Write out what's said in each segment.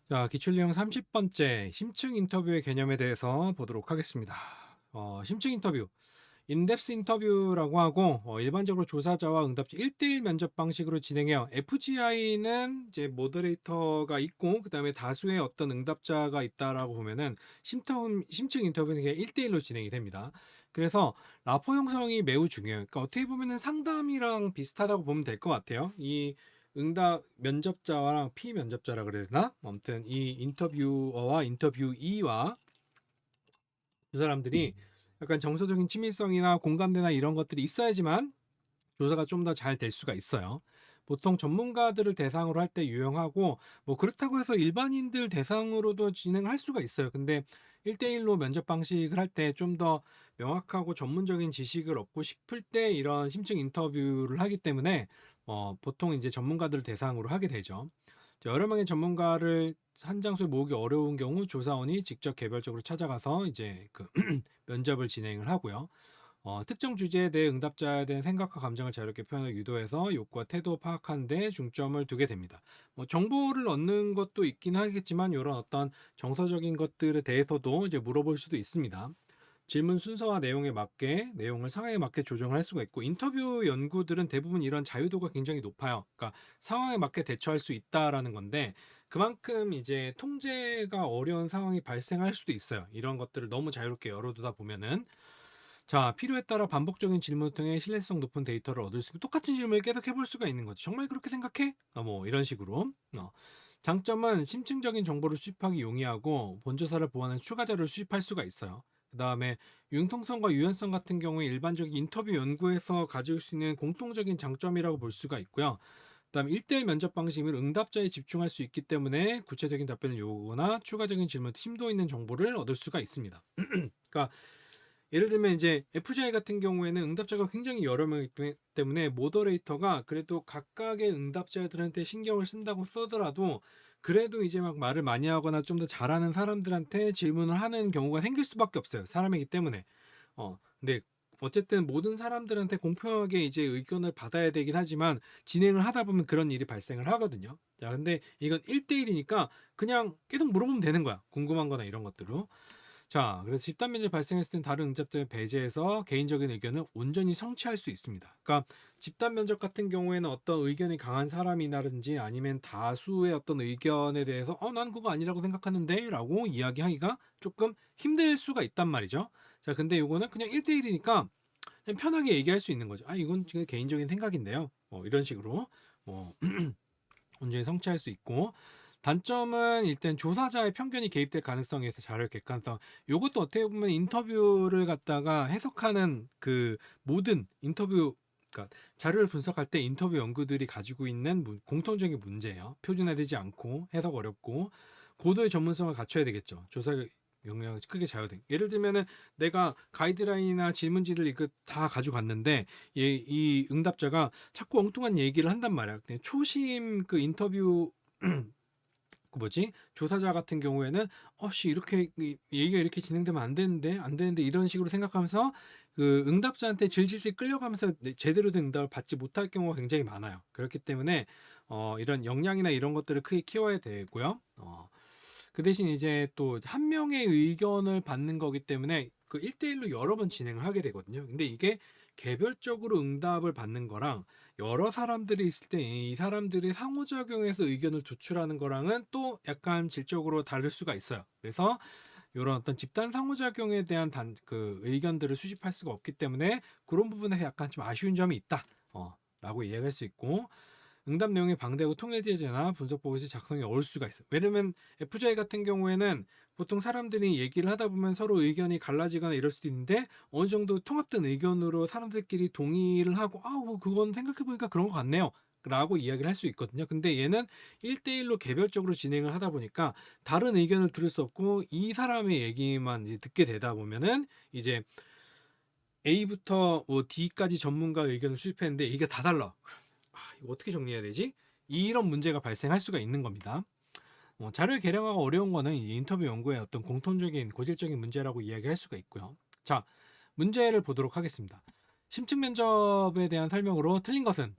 자, 기출내용 30번째 심층 인터뷰의 개념에 대해서 보도록 하겠습니다. 심층 인터뷰, 인덱스 인터뷰라고 하고 일반적으로 조사자와 응답자 1대1 면접 방식으로 진행해요. FGI는 이제 모더레이터가 있고 그다음에 다수의 어떤 응답자가 있다라고 보면은 심층 인터뷰는 그냥 1대1로 진행이 됩니다. 그래서 라포 형성이 매우 중요해요. 그러니까 어떻게 보면은 상담이랑 비슷하다고 보면 될 것 같아요. 이 응답 면접자랑 피면접자라 그래야 되나? 아무튼 이 인터뷰어와 인터뷰이와 두 사람들이 약간 정서적인 친밀성이나 공감대나 이런 것들이 있어야지만 조사가 좀 더 잘 될 수가 있어요. 보통 전문가들을 대상으로 할 때 유용하고 뭐 그렇다고 해서 일반인들 대상으로도 진행할 수가 있어요. 근데 1대1로 면접 방식을 할 때 좀 더 명확하고 전문적인 지식을 얻고 싶을 때 이런 심층 인터뷰를 하기 때문에 보통 이제 전문가들을 대상으로 하게 되죠. 여러 명의 전문가를 한 장소에 모으기 어려운 경우 조사원이 직접 개별적으로 찾아가서 이제 그 면접을 진행을 하고요. 특정 주제에 대해 응답자에 대한 생각과 감정을 자유롭게 표현하고 유도해서 욕구와 태도 파악하는 데 중점을 두게 됩니다. 뭐 정보를 얻는 것도 있긴 하겠지만 이런 어떤 정서적인 것들에 대해서도 이제 물어볼 수도 있습니다. 질문 순서와 내용에 맞게 내용을 상황에 맞게 조정을 할 수가 있고 인터뷰 연구들은 대부분 이런 자유도가 굉장히 높아요. 그러니까 상황에 맞게 대처할 수 있다라는 건데 그만큼 이제 통제가 어려운 상황이 발생할 수도 있어요. 이런 것들을 너무 자유롭게 열어두다 보면은 자, 필요에 따라 반복적인 질문을 통해 신뢰성 높은 데이터를 얻을 수 있고 똑같은 질문을 계속 해볼 수가 있는 거죠. 정말 그렇게 생각해? 뭐 이런 식으로. 장점은 심층적인 정보를 수집하기 용이하고 본조사를 보완한 추가 자료를 수집할 수가 있어요. 그 다음에 융통성과 유연성 같은 경우에 일반적인 인터뷰 연구에서 가질 수 있는 공통적인 장점이라고 볼 수가 있고요. 그다음 1대1 면접 방식은 응답자에 집중할 수 있기 때문에 구체적인 답변을 요구하거나 추가적인 질문, 심도 있는 정보를 얻을 수가 있습니다. 그러니까 예를 들면 이제 FGI 같은 경우에는 응답자가 굉장히 여러 명이기 때문에 모더레이터가 그래도 각각의 응답자들한테 신경을 쓴다고 쓰더라도 그래도 이제 막 말을 많이 하거나 좀 더 잘하는 사람들한테 질문을 하는 경우가 생길 수밖에 없어요. 사람이기 때문에. 근데 어쨌든 모든 사람들한테 공평하게 이제 의견을 받아야 되긴 하지만 진행을 하다 보면 그런 일이 발생을 하거든요. 자, 근데 이건 1대1이니까 그냥 계속 물어보면 되는 거야. 궁금한 거나 이런 것들로. 자, 그래서 집단 면접 발생했을 땐 다른 응답자를 배제해서 개인적인 의견을 온전히 성취할 수 있습니다. 그러니까 집단 면접 같은 경우에는 어떤 의견이 강한 사람이라든지 아니면 다수의 어떤 의견에 대해서 난 그거 아니라고 생각하는데 라고 이야기하기가 조금 힘들 수가 있단 말이죠. 자, 근데 이거는 그냥 1대1이니까 그냥 편하게 얘기할 수 있는 거죠. 이건 제 개인적인 생각인데요. 이런 식으로 뭐 온전히 성취할 수 있고 단점은 일단 조사자의 편견이 개입될 가능성에 서 자료 객관성. 요것도 어떻게 보면 인터뷰를 갖다가 해석하는 그 모든 인터뷰 그러니까 자료를 분석할 때 인터뷰 연구들이 가지고 있는 공통적인 문제예요. 표준화되지 않고 해석 어렵고 고도의 전문성을 갖춰야 되겠죠. 조사 영역이 크게 좌우된. 예를 들면은 내가 가이드라인이나 질문지를 이거 다 가져갔는데 이 응답자가 자꾸 엉뚱한 얘기를 한단 말이야. 근데 초심 그 인터뷰 그 뭐지 조사자 같은 경우에는 씨 이렇게 얘기가 이렇게 진행되면 안 되는데 이런 식으로 생각하면서 그 응답자한테 질질질 끌려가면서 제대로 된 응답을 받지 못할 경우가 굉장히 많아요. 그렇기 때문에 이런 역량이나 이런 것들을 크게 키워야 되고요. 그 대신 이제 또 한 명의 의견을 받는 거기 때문에 그 1대1로 여러 번 진행을 하게 되거든요. 근데 이게 개별적으로 응답을 받는 거랑 여러 사람들이 있을 때 이 사람들이 상호작용해서 의견을 도출하는 거랑은 또 약간 질적으로 다를 수가 있어요. 그래서 이런 어떤 집단 상호작용에 대한 그 의견들을 수집할 수가 없기 때문에 그런 부분에서 약간 좀 아쉬운 점이 있다. 라고 이야기할 수 있고 응답 내용이 방대하고 통일되지나 분석 보고서 작성이 어려울 수가 있어요. 왜냐면 FJ 같은 경우에는 보통 사람들이 얘기를 하다 보면 서로 의견이 갈라지거나 이럴 수도 있는데 어느 정도 통합된 의견으로 사람들끼리 동의를 하고 그건 생각해보니까 그런 것 같네요. 라고 이야기를 할 수 있거든요. 근데 얘는 1대1로 개별적으로 진행을 하다 보니까 다른 의견을 들을 수 없고 이 사람의 얘기만 이제 듣게 되다 보면은 이제 A부터 뭐 D까지 전문가 의견을 수집했는데 이게 다 달라. 이거 어떻게 정리해야 되지? 이런 문제가 발생할 수가 있는 겁니다. 자료를 개량하기 어려운 거는 이 인터뷰 연구의 어떤 공통적인 고질적인 문제라고 이야기할 수가 있고요. 자, 문제를 보도록 하겠습니다. 심층 면접에 대한 설명으로 틀린 것은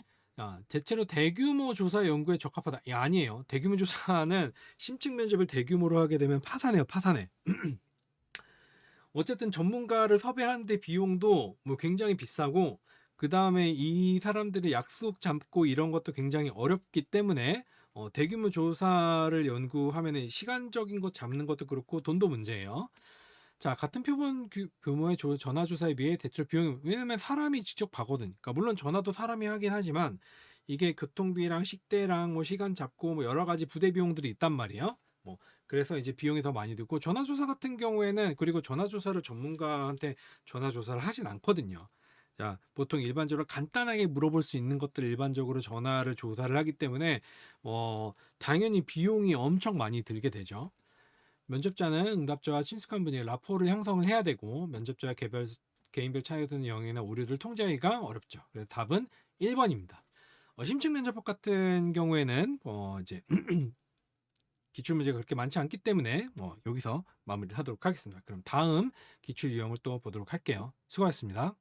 대체로 대규모 조사 연구에 적합하다. 아니에요. 대규모 조사는 심층 면접을 대규모로 하게 되면 파산해요, 파산해. 어쨌든 전문가를 섭외하는데 비용도 뭐 굉장히 비싸고, 그다음에 이 사람들의 약속 잡고 이런 것도 굉장히 어렵기 때문에 대규모 조사를 연구하면은 시간적인 것 잡는 것도 그렇고 돈도 문제예요. 자, 같은 표본 규모의 전화 조사에 비해 대출 비용이, 왜냐면 사람이 직접 가거든. 그러니까 물론 전화도 사람이 하긴 하지만 이게 교통비랑 식대랑 뭐 시간 잡고 뭐 여러 가지 부대 비용들이 있단 말이에요. 뭐 그래서 이제 비용이 더 많이 들고, 전화 조사 같은 경우에는, 그리고 전화 조사를 전문가한테 전화 조사를 하진 않거든요. 자, 보통 일반적으로 간단하게 물어볼 수 있는 것들 일반적으로 전화를 조사를 하기 때문에 당연히 비용이 엄청 많이 들게 되죠. 면접자는 응답자와 친숙한 분위기 라포를 형성을 해야 되고, 면접자와 개인별 차이가 드는 영역이나 오류를 통제하기가 어렵죠. 그래서 답은 1번입니다. 심층 면접법 같은 경우에는 이제 기출 문제가 그렇게 많지 않기 때문에 여기서 마무리를 하도록 하겠습니다. 그럼 다음 기출 유형을 또 보도록 할게요. 수고하셨습니다.